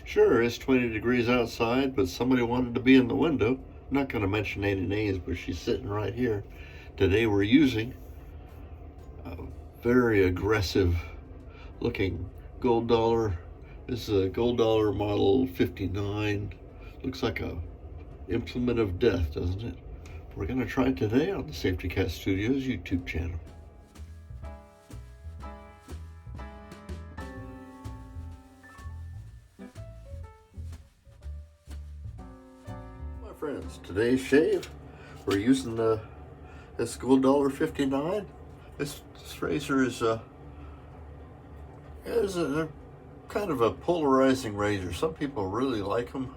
Sure, it's 20 degrees outside, but somebody wanted to be in the window. I'm not going to mention any names, but she's sitting right here. Today we're using a very aggressive looking gold dollar. This is a gold dollar model 59. Looks like a implement of death, doesn't it? We're going to try it today on the Safety Cat Studios YouTube channel. My friends, today's shave, we're using this gold dollar 59. This razor is a kind of a polarizing razor. Some people really like them.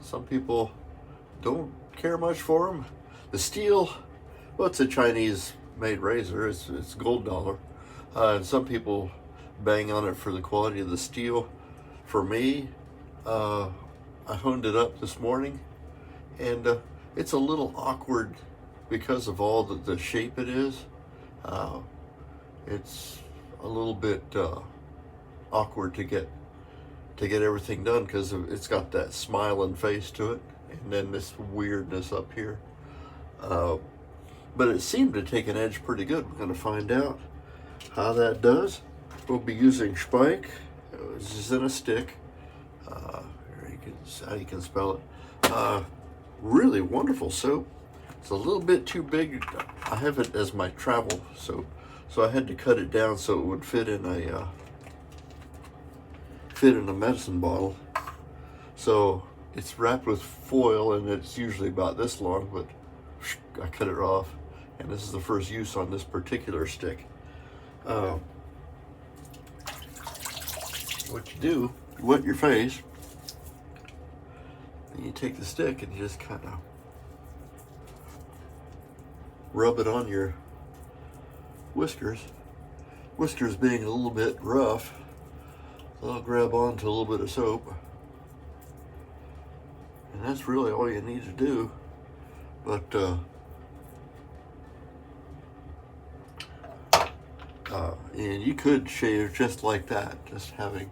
Some people don't care much for them. The steel, well, it's a Chinese-made razor. It's gold dollar, and some people bang on it for the quality of the steel. For me, I honed it up this morning, and it's a little awkward because of all the shape it is. It's a little bit awkward to get everything done because it's got that smiling face to it, and then this weirdness up here. But it seemed to take an edge pretty good. We're going to find out how that does. We'll be using Spike. This is in a stick. How you can spell it. Really wonderful soap. It's a little bit too big. I have it as my travel soap, so I had to cut it down so it would fit in a medicine bottle. So it's wrapped with foil, and it's usually about this long, but I cut it off, and this is the first use on this particular stick. What you do, you wet your face, and you take the stick and you just kind of rub it on your whiskers. Whiskers being a little bit rough, so I'll grab onto a little bit of soap, and that's really all you need to do. But and you could shave just like that, just having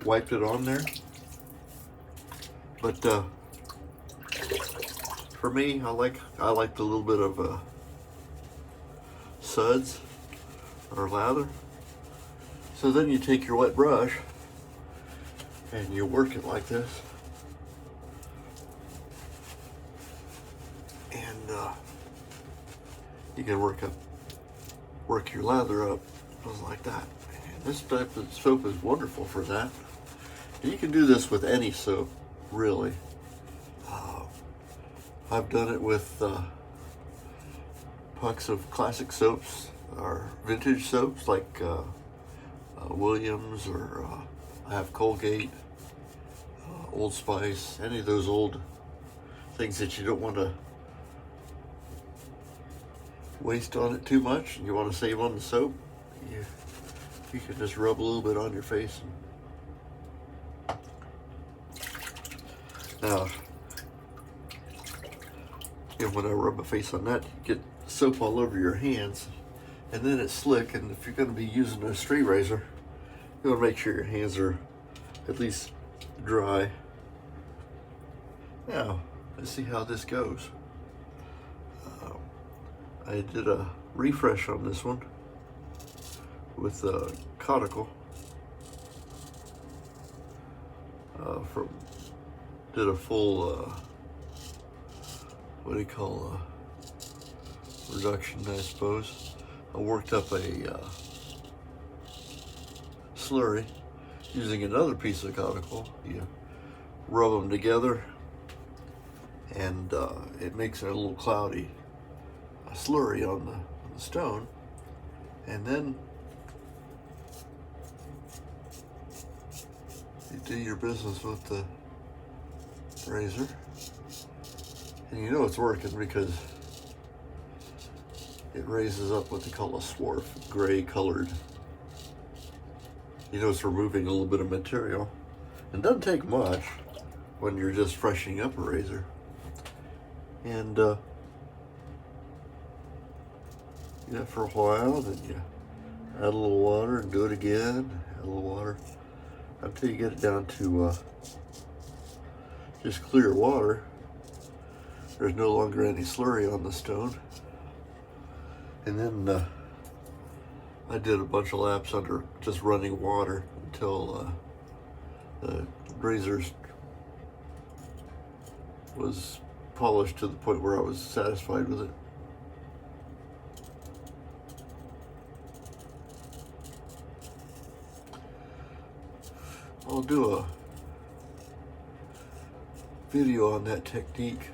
wiped it on there. But for me, I like a little bit of suds or lather. So then you take your wet brush and you work it like this, and you can work your lather up just like that. And this type of soap is wonderful for that. And you can do this with any soap, really. I've done it with pucks of classic soaps or vintage soaps like Williams, or I have Colgate, Old Spice, any of those old things that you don't want to waste on it too much and you want to save on the soap. You can just rub a little bit on your face. Now, when I rub my face on that, you get soap all over your hands, and then it's slick. And if you're going to be using a straight razor, you want to make sure your hands are at least dry. Now, let's see how this goes. I did a refresh on this one with a conical. Did a full what do you call reduction, I suppose. I worked up a slurry using another piece of conical. You rub them together, and it makes a little cloudy slurry on the stone, and then you do your business with the razor, and you know it's working because it raises up what they call a swarf, gray colored. You know it's removing a little bit of material. It doesn't take much when you're just freshening up a razor. And for a while, then you add a little water and do it again, add a little water. until you get it down to just clear water. There's no longer any slurry on the stone. And then I did a bunch of laps under just running water until the razor was polished to the point where I was satisfied with it. I'll do a video on that technique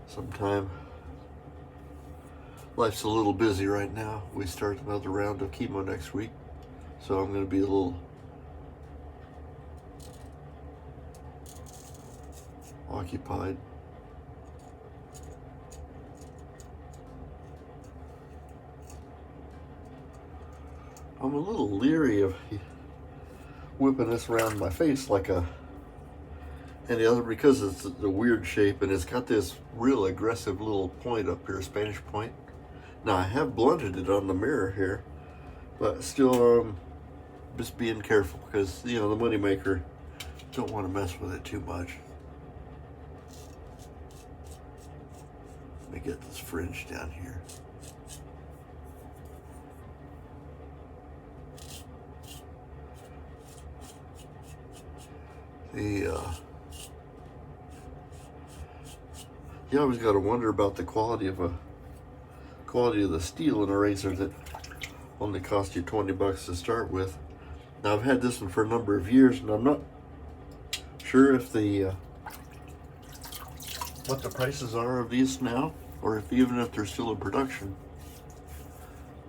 sometime. Life's a little busy right now. We start another round of chemo next week, so I'm going to be a little occupied. I'm a little leery of whipping this around my face like any other, because it's a weird shape and it's got this real aggressive little point up here, Spanish point. Now I have blunted it on the mirror here, but still just being careful, because the moneymaker, don't want to mess with it too much. Let me get this fringe down here. You always got to wonder about the quality of the steel in a razor that only cost you 20 bucks to start with. Now I've had this one for a number of years, and I'm not sure if what the prices are of these now, or even if they're still in production.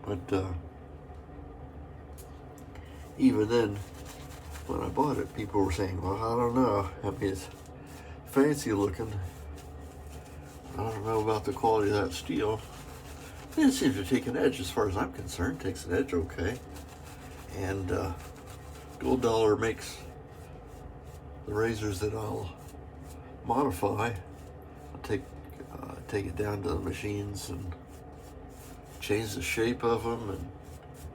But even then, when I bought it, people were saying, well, I don't know. I mean, it's fancy looking. I don't know about the quality of that steel. It seems to take an edge, as far as I'm concerned. Takes an edge okay. And Gold Dollar makes the razors that I'll modify. I'll take it down to the machines and change the shape of them, and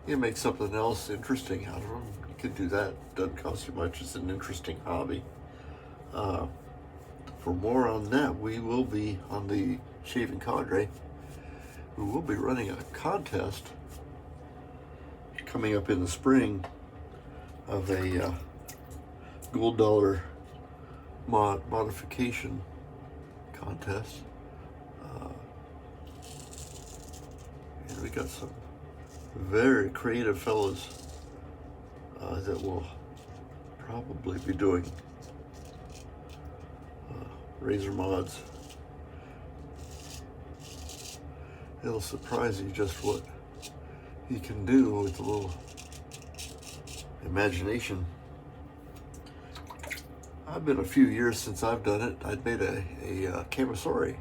you make something else interesting out of them. You can do that. Doesn't cost you much. It's an interesting hobby. For more on that, we will be on the Shaving Cadre. We will be running a contest coming up in the spring of a Gold Dollar modification contest. And we got some very creative fellows that will probably be doing razor mods. It'll surprise you just what you can do with a little imagination. I've been a few years since I've done it. I'd made a camisole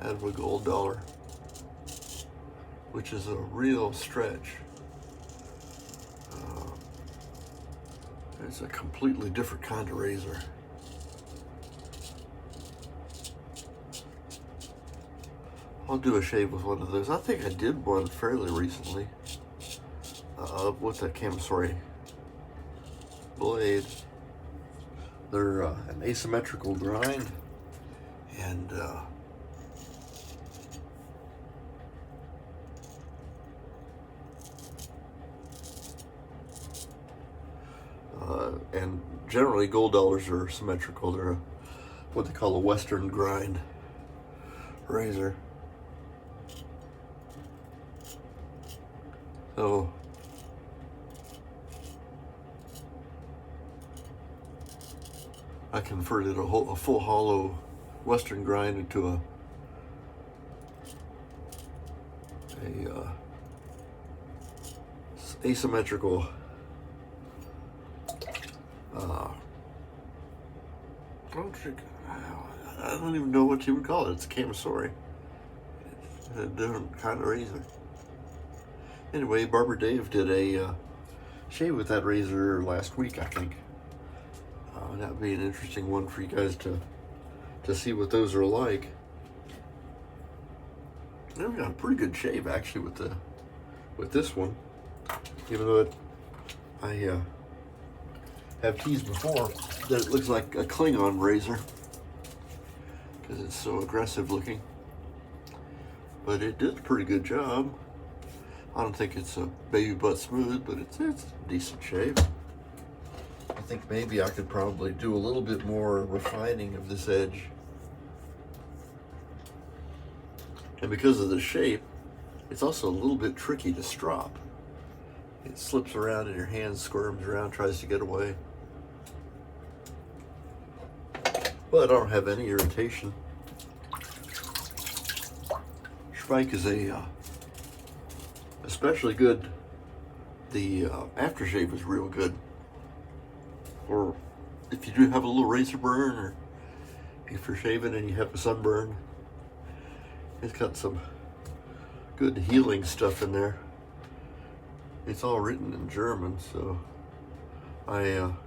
out of a Gold Dollar, which is a real stretch. It's a completely different kind of razor. I'll do a shave with one of those. I think I did one fairly recently with a camisole blade. They're an asymmetrical grind, and generally Gold Dollars are symmetrical. They're what they call a Western grind razor. So I converted a full hollow Western grind into a asymmetrical I don't even know what you would call it. It's a camisole. It's a different kind of razor. Anyway, Barber Dave did a shave with that razor last week, I think. That would be an interesting one for you guys to see what those are like. They've got a pretty good shave actually with this one, even though I have teased before that it looks like a Klingon razor because it's so aggressive looking. But it did a pretty good job. I don't think it's a baby butt smooth, but it's a decent shave. I think maybe I could probably do a little bit more refining of this edge. And because of the shape, it's also a little bit tricky to strop. It slips around in your hand, squirms around, tries to get away. But I don't have any irritation. Spike is especially good. The aftershave is real good. Or if you do have a little razor burn, or if you're shaving and you have a sunburn, it's got some good healing stuff in there. It's all written in German, so well,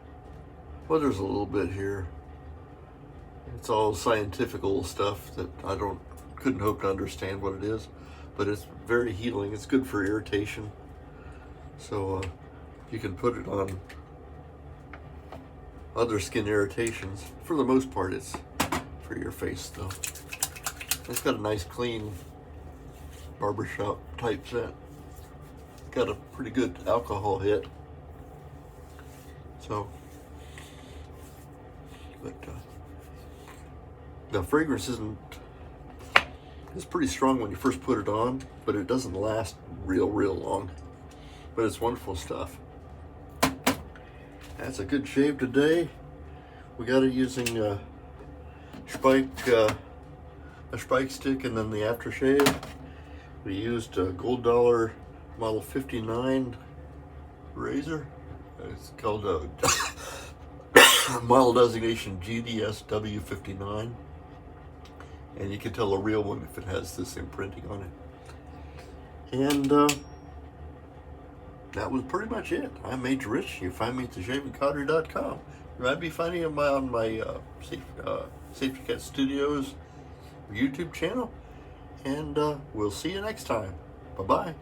there's a little bit here. It's all scientifical stuff that I couldn't hope to understand what it is, but it's very healing. It's good for irritation. So you can put it on other skin irritations. For the most part, it's for your face though. It's got a nice clean barbershop type scent. Got a pretty good alcohol hit. So, but the fragrance it's pretty strong when you first put it on, but it doesn't last real long. But it's wonderful stuff. That's a good shave today. We got it using a Spike stick and then the aftershave. We used a Gold Dollar Model 59 razor. It's called a model designation GDS W59. And you can tell a real one if it has this imprinting on it. And that was pretty much it. I'm Major Rich. You find me at theshavingcottery.com. You might be finding me on my Safety Cat Studios YouTube channel. And we'll see you next time. Bye-bye.